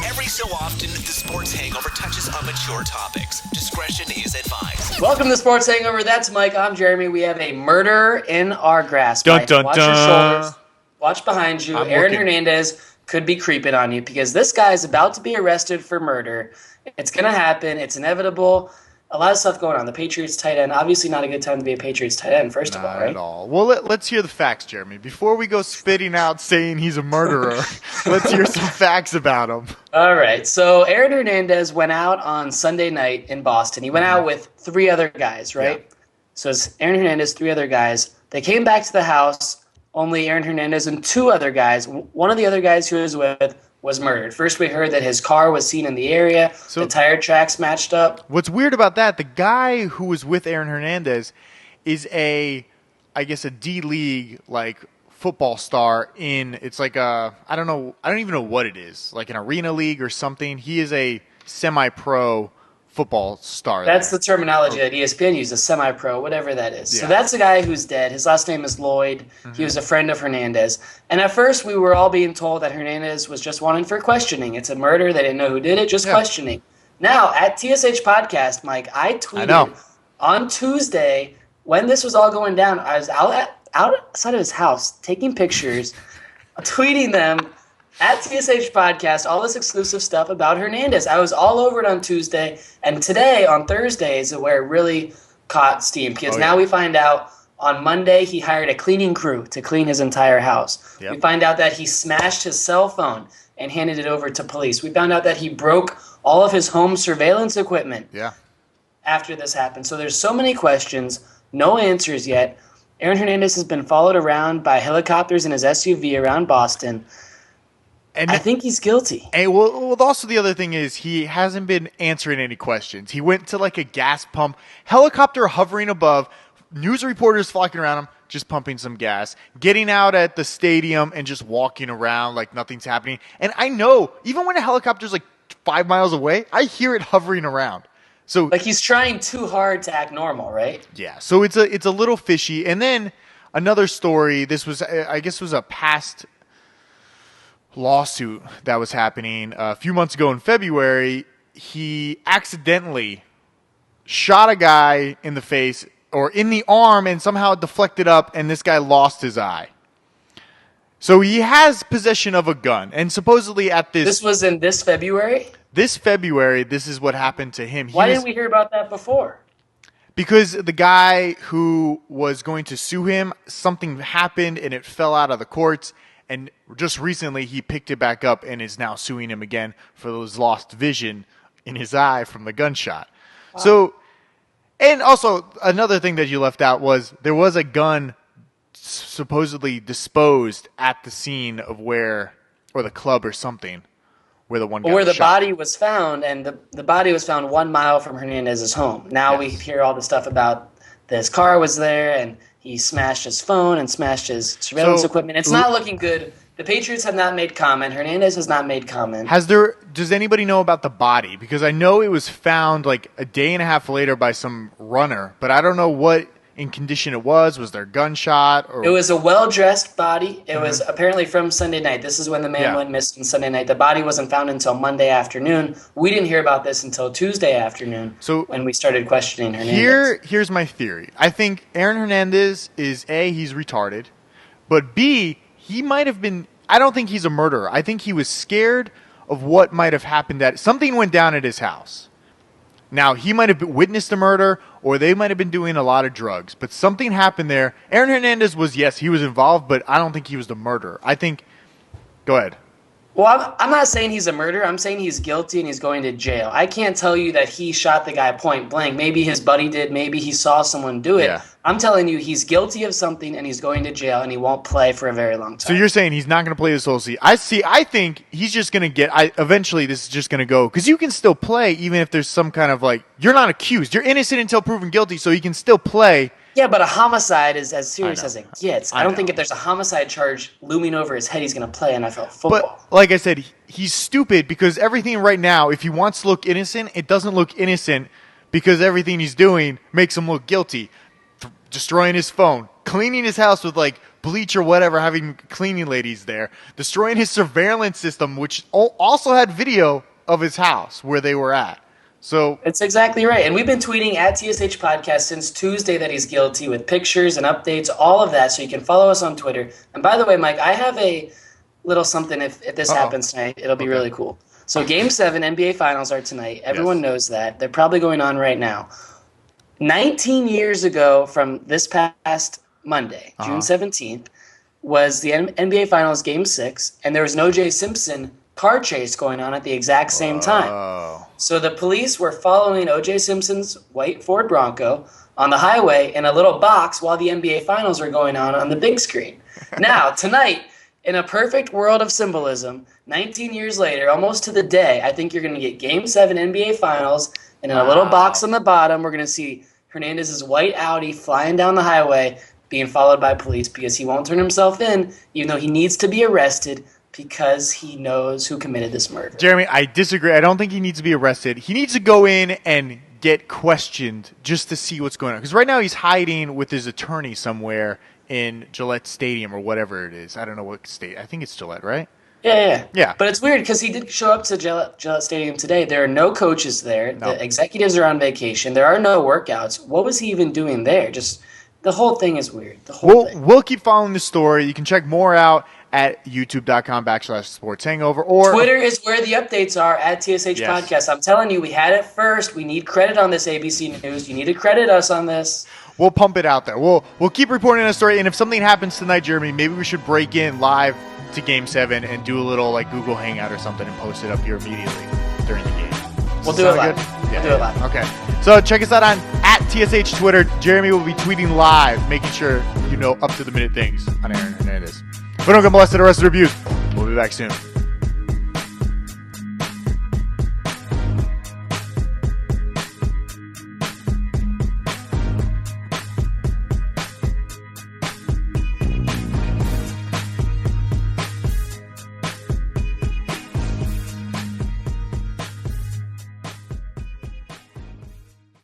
Every so often, the Sports Hangover touches on mature topics. Discretion is advised. Welcome to Sports Hangover. That's Mike. I'm Jeremy. We have a murder in our grasp. Dun, dun, Watch dun. your shoulders. Watch behind you. I'm Aaron looking. Hernandez could be creeping on you because this guy is about to be arrested for murder. It's going to happen. It's inevitable. A lot of stuff going on. The Patriots tight end. Obviously not a good time to be a Patriots tight end, first of all, Not right? at all. Well, let's hear the facts, Jeremy. Before we go spitting out saying he's a murderer, let's hear some facts about him. All right. So Aaron Hernandez went out on Sunday night in Boston. He went out with three other guys, right? Yeah. So it's Aaron Hernandez, three other guys. They came back to the house, only Aaron Hernandez and two other guys. One of the other guys who he was with was murdered. First, we heard that his car was seen in the area. So- the tire tracks matched up. What's weird about that, the guy who was with Aaron Hernandez is a D-League, like, football star it's like I don't even know what it is, like an arena league or something. He is a semi-pro football star. That's there. the terminology that ESPN uses, semi-pro, whatever that is. So Yeah. that's the guy who's dead. His last name is Lloyd. He was a friend of Hernandez. And at first, we were all being told that Hernandez was just wanted for questioning. It's a murder. They didn't know who did it, just questioning. Now, at TSH Podcast, Mike, I tweeted on Tuesday when this was all going down. I was outside of his house taking pictures, tweeting them at TSH Podcast, all this exclusive stuff about Hernandez. I was all over it on Tuesday, and today, on Thursday, is where it really caught steam, because now we find out on Monday he hired a cleaning crew to clean his entire house. Yep. We find out that he smashed his cell phone and handed it over to police. We found out that he broke all of his home surveillance equipment after this happened. So there's so many questions, no answers yet. Aaron Hernandez has been followed around by helicopters in his SUV around Boston. And I think he's guilty. And well, also the other thing is he hasn't been answering any questions. He went to like a gas pump, helicopter hovering above, news reporters flocking around him, just pumping some gas, getting out at the stadium and just walking around like nothing's happening. And I know, even when a helicopter's like 5 miles away, I hear it hovering around. So Like he's trying too hard to act normal, right? yeah, so it's a little fishy. And then another story, this was, I guess, was a past lawsuit that was happening a few months ago in February. He accidentally shot a guy in the face or in the arm and somehow it deflected up, and this guy lost his eye. So he has possession of a gun, and supposedly at This was in this February? this February, this is what happened to him. Why didn't we hear about that before? Because the guy who was going to sue him, something happened and it fell out of the courts. And just recently he picked it back up and is now suing him again for those lost vision in his eye from the gunshot. Wow. So, and also another thing that you left out was there was a gun supposedly disposed at the scene of or the club or something, where the one guy Where was the shot. body was found, and the body was found 1 mile from Hernandez's home. Now we hear all the stuff about his car was there, and he smashed his phone and smashed his surveillance equipment. It's not looking good. The Patriots have not made comment. Hernandez has not made comment. Does anybody know about the body? Because I know it was found like a day and a half later by some runner, but I don't know what in condition it was. Was there a gunshot? Or It was a well-dressed body. It was apparently from Sunday night. This is when the man went missing Sunday night. The body wasn't found until Monday afternoon. We didn't hear about this until Tuesday afternoon when we started questioning Hernandez. Here's my theory. I think Aaron Hernandez is A, he's retarded, but B, he might have been, I don't think he's a murderer. I think he was scared of what might have happened, that something went down at his house. Now, he might have witnessed a murder, or they might have been doing a lot of drugs, but something happened there. Aaron Hernandez was, yes, he was involved, but I don't think he was the murderer. I think, go ahead. Well, I'm not saying he's a murderer. I'm saying he's guilty and he's going to jail. I can't tell you that he shot the guy point blank. Maybe his buddy did. Maybe he saw someone do it. Yeah. I'm telling you he's guilty of something and he's going to jail and he won't play for a very long time. So you're saying he's not going to play this whole season. I think he's just going to eventually this is just going to go, because you can still play even if there's some kind of like, you're not accused. You're innocent until proven guilty, so you can still play. Yeah, but a homicide is as serious know. as it gets. I don't think if there's a homicide charge looming over his head, he's going to play NFL football. But like I said, he's stupid because everything right now, if he wants to look innocent, it doesn't look innocent because everything he's doing makes him look guilty. Destroying his phone, cleaning his house with like bleach or whatever, having cleaning ladies there, destroying his surveillance system, which also had video of his house where they were at. So it's exactly right. And we've been tweeting at TSH Podcast since Tuesday that he's guilty with pictures and updates, all of that. So you can follow us on Twitter. And by the way, Mike, I have a little something if this happens tonight. It'll be really cool. So Game 7 NBA Finals are tonight. Everyone knows that. They're probably going on right now. 19 years ago from this past Monday, June 17th, was the NBA Finals Game 6, and there was an O.J. Simpson car chase going on at the exact same time. So the police were following O.J. Simpson's white Ford Bronco on the highway in a little box while the NBA Finals were going on the big screen. Now, tonight, in a perfect world of symbolism, 19 years later, almost to the day, I think you're going to get Game 7 NBA Finals, and in a little box on the bottom, we're going to see Hernandez's white Audi flying down the highway being followed by police because he won't turn himself in, even though he needs to be arrested because he knows who committed this murder. Jeremy, I disagree. I don't think he needs to be arrested. He needs to go in and get questioned just to see what's going on. Because right now he's hiding with his attorney somewhere in Gillette Stadium or whatever it is. I don't know what state. I think it's Gillette, right? Yeah. But it's weird because he did show up to Gillette Stadium today. There are no coaches there. No. The executives are on vacation. There are no workouts. What was he even doing there? Just the whole thing is weird. We'll keep following the story. You can check more out at youtube.com/sportshangover. Or Twitter is where the updates are at TSH Podcast. I'm telling you, we had it first. We need credit on this, ABC News. You need to credit us on this. We'll pump it out there. We'll keep reporting on the story. And if something happens tonight, Jeremy, maybe we should break in live to Game 7 and do a little like Google Hangout or something and post it up here immediately during the game. We'll do it live. We'll do it live. Okay. So check us out on at TSH Twitter. Jeremy will be tweeting live, making sure you know up-to-the-minute things on Aaron Hernandez. If we don't get molested the rest of the reviews, we'll be back soon.